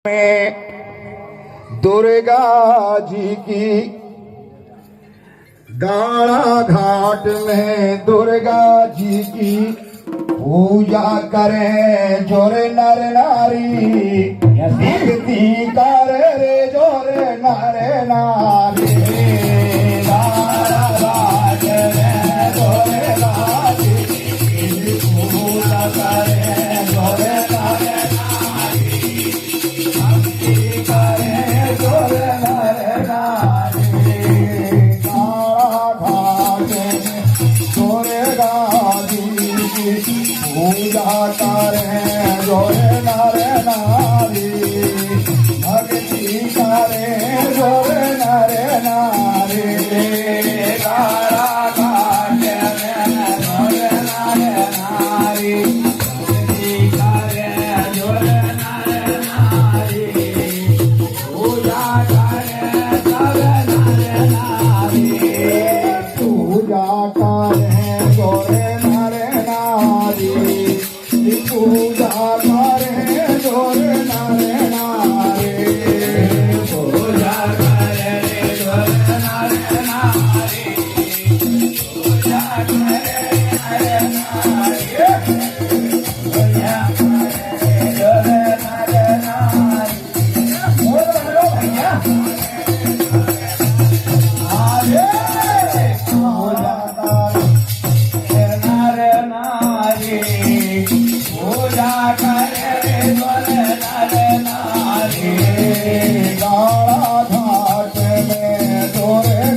में दुर्गा जी की गाड़ा घाट में दुर्गा जी की पूजा करें जोरे नर नारी भक्ति करे रे जोरे नर नारी गाड़ा घाट में दुर्गा जी की पूजा करें जोरे नर पूजा करें जोरे नर नारी भक्ति करें जोरे नर नारी गाड़ा घाट में जोरे नर नारी भक्ति करें जोरे नर नारी पूजा करें जोरे नर नारी पूजा करें जोरे पूजा करें जोरे नर नारी पूजा करें जोरे नर नारी पूजा करें जोरे नर नारी बोलो भैया पूजा करे जोरे नर नारी गाड़ा घाट में दुर्गा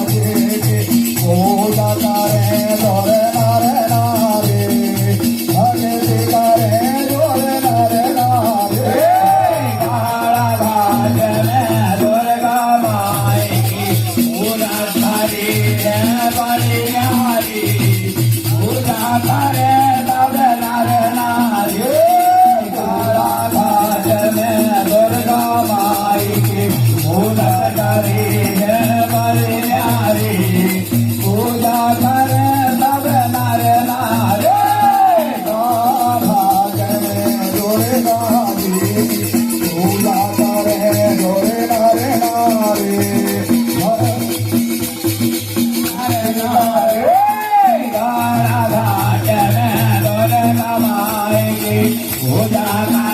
जी की पूजा करें जोरे नर नारी पूजा करें जोरे नर नारी गाड़ा घाट में दुर्गा माई की पूजा करें जोरे नर नारी पूजा करे